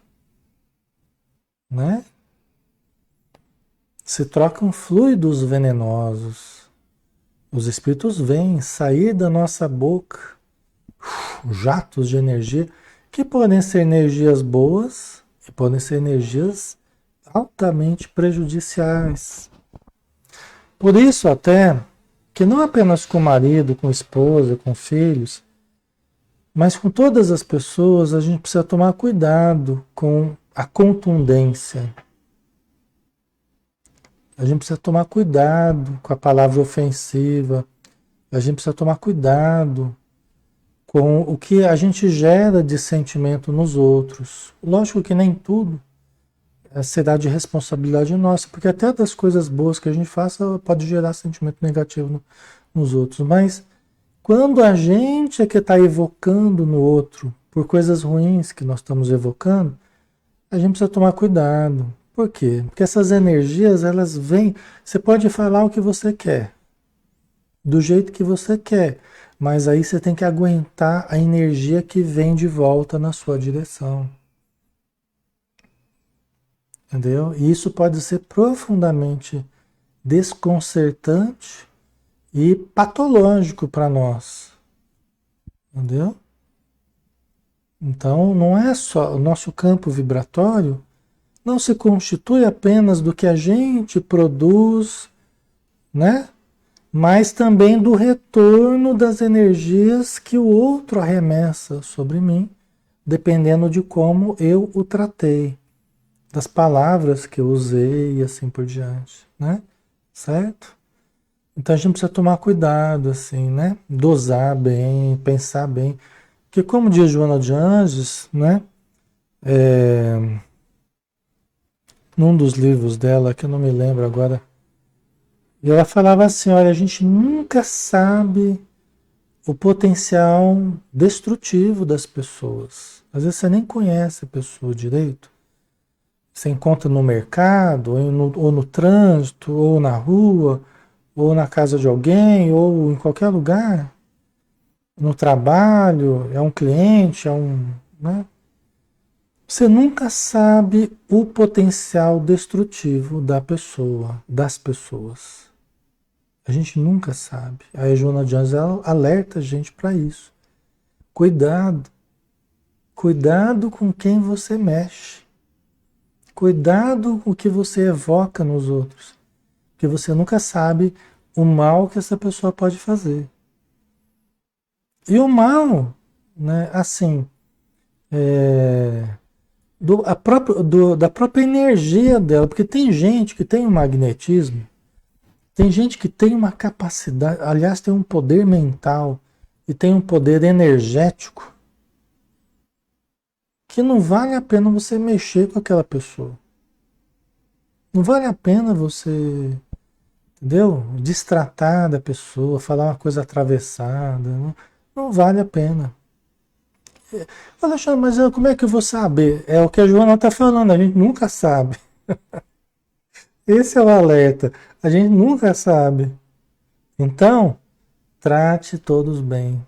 né? Se trocam fluidos venenosos. Os espíritos vêm sair da nossa boca jatos de energia que podem ser energias boas e podem ser energias altamente prejudiciais. Por isso até que não apenas com o marido, com a esposa, com filhos, mas com todas as pessoas a gente precisa tomar cuidado com a contundência. A gente precisa tomar cuidado com a palavra ofensiva. A gente precisa tomar cuidado com o que a gente gera de sentimento nos outros. Lógico que nem tudo será de responsabilidade nossa, porque até das coisas boas que a gente faça pode gerar sentimento negativo nos outros. Mas quando a gente é que está evocando no outro, por coisas ruins que nós estamos evocando, a gente precisa tomar cuidado. Por quê? Porque essas energias, elas vêm. Você pode falar o que você quer, do jeito que você quer, mas aí você tem que aguentar a energia que vem de volta na sua direção. Entendeu? E isso pode ser profundamente desconcertante e patológico para nós. Entendeu? Então, não é só o nosso campo vibratório, não se constitui apenas do que a gente produz, né? mas também do retorno das energias que o outro arremessa sobre mim, dependendo de como eu o tratei, das palavras que eu usei e assim por diante, né? Certo? Então a gente precisa tomar cuidado, assim, né? Dosar bem, pensar bem. Porque como diz Joana de Anjos, né? É, num dos livros dela, que eu não me lembro agora, e ela falava assim, olha, a gente nunca sabe o potencial destrutivo das pessoas. Às vezes você nem conhece a pessoa direito. Você encontra no mercado, ou no trânsito, ou na rua, ou na casa de alguém, ou em qualquer lugar, no trabalho, é um cliente, é um, né? Você nunca sabe o potencial destrutivo da pessoa, das pessoas. A gente nunca sabe. A Joana de Anjos ela alerta a gente para isso. Cuidado. Cuidado com quem você mexe. Cuidado com o que você evoca nos outros. Porque você nunca sabe o mal que essa pessoa pode fazer. E o mal, né, assim, da própria energia dela. Porque tem gente que tem um magnetismo, tem gente que tem uma capacidade, aliás, tem um poder mental e tem um poder energético que não vale a pena você mexer com aquela pessoa. Não vale a pena você, entendeu? Destratar da pessoa, falar uma coisa atravessada. Não vale a pena. Alexandre, mas como é que eu vou saber? É o que a Joana está falando, a gente nunca sabe. Esse é o alerta. A gente nunca sabe. Então, trate todos bem.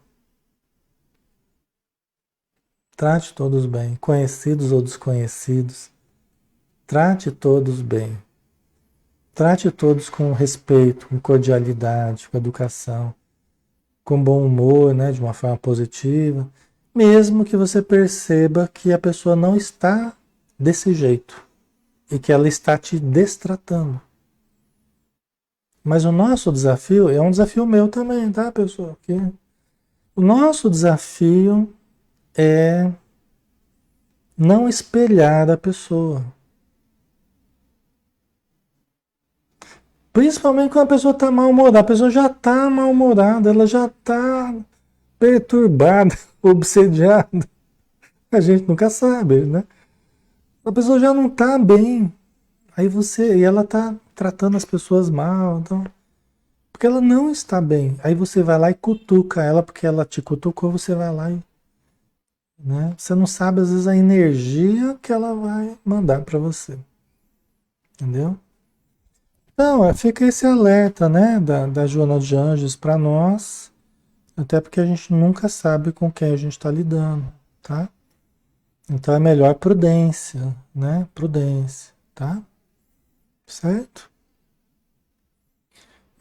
Trate todos bem, conhecidos ou desconhecidos. Trate todos bem. Trate todos com respeito, com cordialidade, com educação, com bom humor, né, de uma forma positiva, mesmo que você perceba que a pessoa não está desse jeito e que ela está te destratando. Mas o nosso desafio é um desafio meu também, tá, pessoal? O nosso desafio é não espelhar a pessoa. Principalmente quando a pessoa está mal-humorada. A pessoa já está mal-humorada, ela já está perturbada, obsediada. A gente nunca sabe, né? A pessoa já não está bem. E ela está tratando as pessoas mal, então, porque ela não está bem. Aí você vai lá e cutuca ela, porque ela te cutucou, você vai lá e, né? Você não sabe às vezes a energia que ela vai mandar para você. Entendeu? Então, fica esse alerta, né, da Joana de Anjos para nós, até porque a gente nunca sabe com quem a gente está lidando, tá? Então é melhor prudência, né? Prudência, tá? Certo?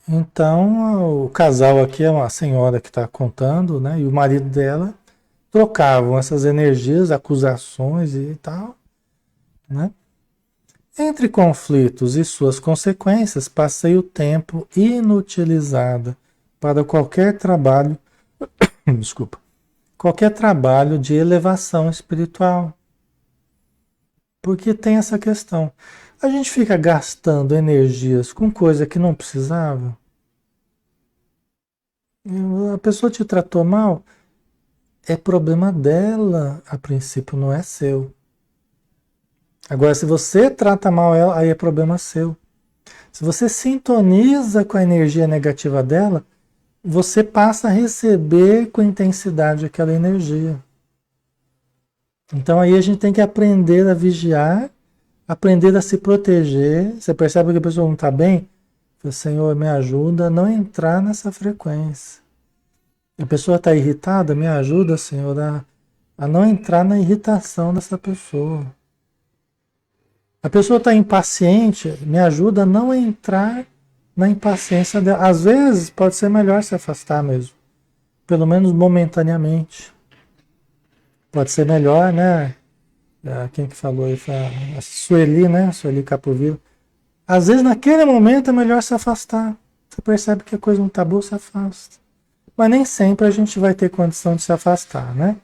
Então, o casal aqui é uma senhora que está contando, né? E o marido dela trocavam essas energias, acusações e tal, né? Entre conflitos e suas consequências, passei o tempo inutilizado para qualquer trabalho, desculpa, qualquer trabalho de elevação espiritual. Porque tem essa questão. A gente fica gastando energias com coisa que não precisava. A pessoa te tratou mal, é problema dela, a princípio não é seu. Agora, se você trata mal ela, aí é problema seu. Se você sintoniza com a energia negativa dela, você passa a receber com intensidade aquela energia. Então aí a gente tem que aprender a vigiar, aprender a se proteger. Você percebe que a pessoa não está bem? Fala, Senhor, me ajuda a não entrar nessa frequência. A pessoa está irritada, me ajuda, Senhor, a não entrar na irritação dessa pessoa. A pessoa está impaciente, me ajuda a não entrar na impaciência dela. Às vezes pode ser melhor se afastar mesmo, pelo menos momentaneamente. Pode ser melhor, né? Quem que falou isso? A Sueli, né? Sueli Capovilla. Às vezes naquele momento é melhor se afastar. Você percebe que a coisa não tá boa, se afasta. Mas nem sempre a gente vai ter condição de se afastar, né?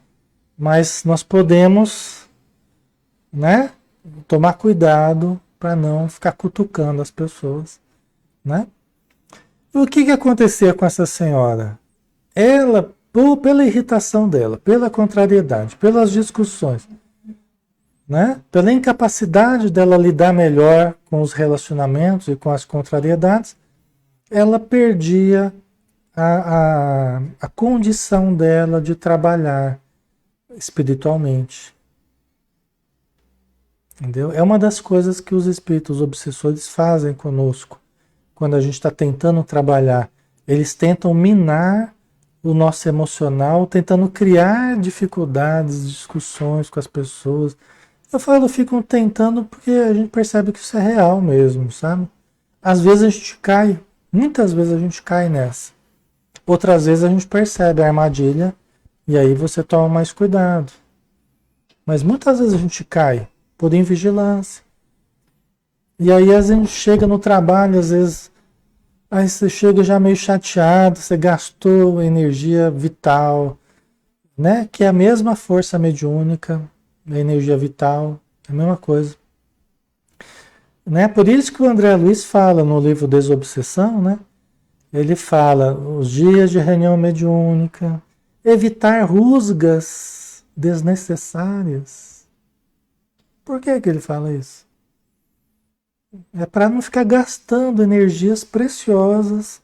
Mas nós podemos, né, tomar cuidado para não ficar cutucando as pessoas, né? E o que que acontecia com essa senhora? Ela, pela irritação dela, pela contrariedade, pelas discussões, né? Pela incapacidade dela lidar melhor com os relacionamentos e com as contrariedades, ela perdia a condição dela de trabalhar espiritualmente. Entendeu? É uma das coisas que os espíritos obsessores fazem conosco. Quando a gente está tentando trabalhar, eles tentam minar o nosso emocional, tentando criar dificuldades, discussões com as pessoas. Eu falo, ficam tentando porque a gente percebe que isso é real mesmo, sabe? Às vezes a gente cai, muitas vezes a gente cai nessa. Outras vezes a gente percebe a armadilha e aí você toma mais cuidado. Mas muitas vezes a gente cai por invigilância. E aí a gente chega no trabalho, às vezes, aí você chega já meio chateado, você gastou energia vital, né? Que é a mesma força mediúnica, a energia vital, é a mesma coisa. Né? Por isso que o André Luiz fala no livro Desobsessão, né? Ele fala os dias de reunião mediúnica, evitar rusgas desnecessárias. Por que que ele fala isso? É para não ficar gastando energias preciosas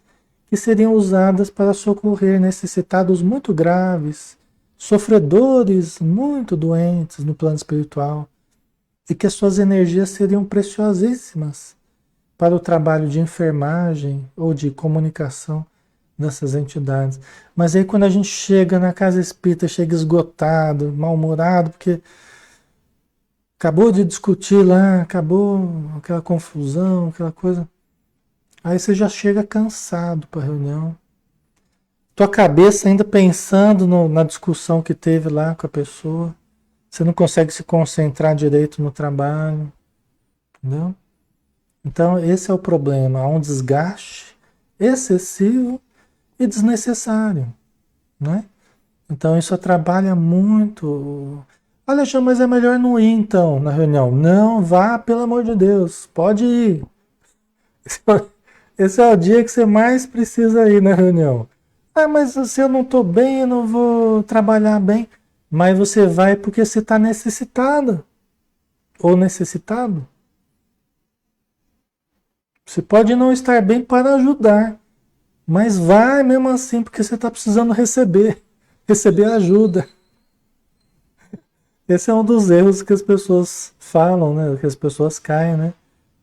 que seriam usadas para socorrer necessitados muito graves, sofredores muito doentes no plano espiritual, e que as suas energias seriam preciosíssimas para o trabalho de enfermagem ou de comunicação dessas entidades. Mas aí quando a gente chega na casa espírita, chega esgotado, mal-humorado, porque acabou de discutir lá, acabou aquela confusão, aquela coisa. Aí você já chega cansado para a reunião. Tua cabeça ainda pensando na discussão que teve lá com a pessoa. Você não consegue se concentrar direito no trabalho. Entendeu? Então esse é o problema. Há um desgaste excessivo e desnecessário. Né? Então isso atrapalha muito. Olha, Alexandre, mas é melhor não ir então na reunião. Não, vá, pelo amor de Deus. Pode ir. Esse é o dia que você mais precisa ir na reunião. Ah, mas se eu não estou bem, eu não vou trabalhar bem. Mas você vai porque você está necessitada ou necessitado. Você pode não estar bem para ajudar, mas vai mesmo assim porque você está precisando receber ajuda. Esse é um dos erros que as pessoas falam, né? Que as pessoas caem, né?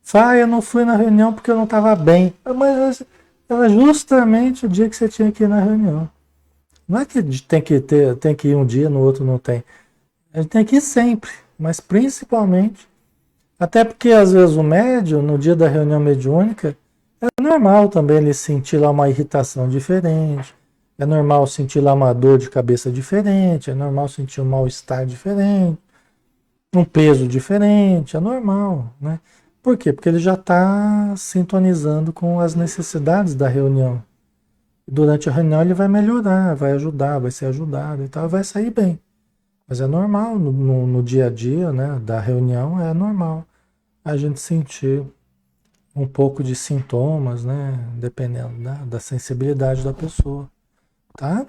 Fala, eu não fui na reunião porque eu não estava bem. Mas era justamente o dia que você tinha que ir na reunião. Não é que tem que ir um dia, no outro não tem. A gente tem que ir sempre, mas principalmente, até porque às vezes o médium, no dia da reunião mediúnica, é normal também ele sentir lá uma irritação diferente, é normal sentir lá uma dor de cabeça diferente, é normal sentir um mal-estar diferente, um peso diferente, é normal, né? Por quê? Porque ele já está sintonizando com as necessidades da reunião. Durante a reunião ele vai melhorar, vai ajudar, vai ser ajudado e tal, vai sair bem. Mas é normal no dia a dia, né, da reunião, é normal a gente sentir um pouco de sintomas, né, dependendo da sensibilidade da pessoa, tá?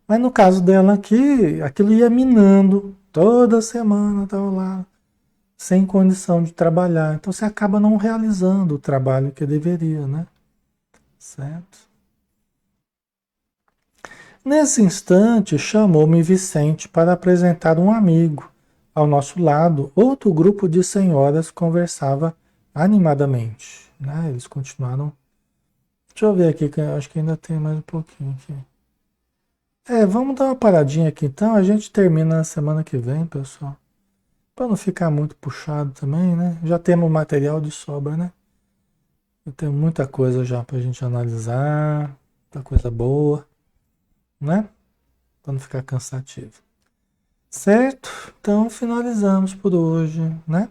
Mas no caso dela aqui, aquilo ia minando, toda semana estava lá, sem condição de trabalhar. Então você acaba não realizando o trabalho que deveria, né? Certo? Nesse instante, chamou-me Vicente para apresentar um amigo. Ao nosso lado, outro grupo de senhoras conversava animadamente. Né? Eles continuaram. Deixa eu ver aqui, que eu acho que ainda tem mais um pouquinho aqui. Vamos dar uma paradinha aqui então. A gente termina na semana que vem, pessoal. Para não ficar muito puxado também, né? Já temos material de sobra, né? Eu tenho muita coisa já para a gente analisar, muita coisa boa, né? Para não ficar cansativo. Certo? Então finalizamos por hoje, né?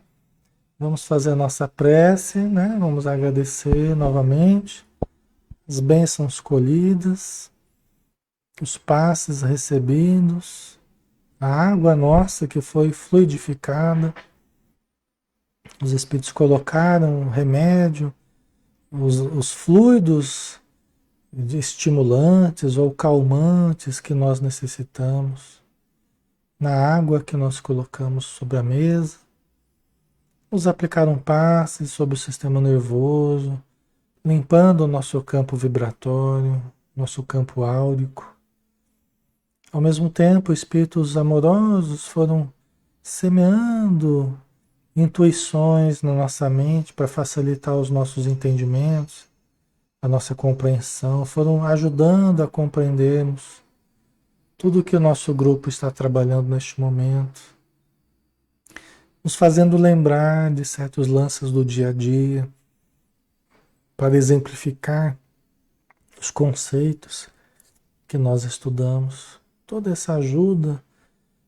Vamos fazer a nossa prece, né? Vamos agradecer novamente as bênçãos colhidas, os passes recebidos, a água nossa que foi fluidificada, os Espíritos colocaram o remédio, os fluidos estimulantes ou calmantes que nós necessitamos, na água que nós colocamos sobre a mesa, nos aplicaram passes sobre o sistema nervoso, limpando o nosso campo vibratório, nosso campo áurico. Ao mesmo tempo, espíritos amorosos foram semeando intuições na nossa mente para facilitar os nossos entendimentos, a nossa compreensão, foram ajudando a compreendermos tudo que o nosso grupo está trabalhando neste momento, nos fazendo lembrar de certos lances do dia a dia, para exemplificar os conceitos que nós estudamos. Toda essa ajuda,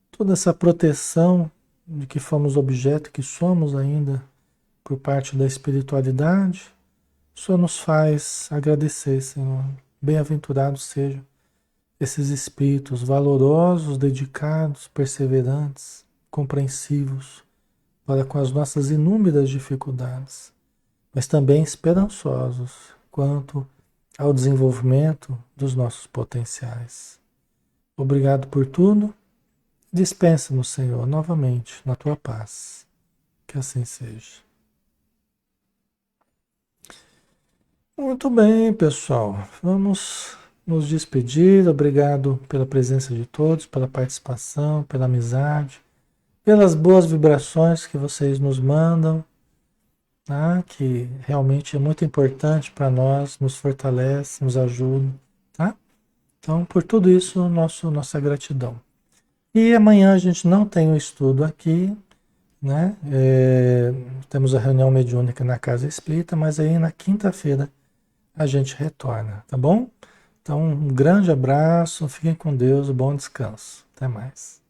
toda essa proteção de que fomos objeto, que somos ainda por parte da espiritualidade, só nos faz agradecer, Senhor. Bem-aventurados sejam esses espíritos valorosos, dedicados, perseverantes, compreensivos para com as nossas inúmeras dificuldades, mas também esperançosos quanto ao desenvolvimento dos nossos potenciais. Obrigado por tudo. Dispensa-nos, Senhor, novamente na tua paz. Que assim seja. Muito bem, pessoal. Vamos nos despedir. Obrigado pela presença de todos, pela participação, pela amizade, pelas boas vibrações que vocês nos mandam, tá? Que realmente é muito importante para nós, nos fortalece, nos ajuda, tá? Então, por tudo isso, nossa gratidão. E amanhã a gente não tem o estudo aqui, né? Temos a reunião mediúnica na Casa Espírita, mas aí na quinta-feira a gente retorna, tá bom? Então, um grande abraço, fiquem com Deus, bom descanso. Até mais.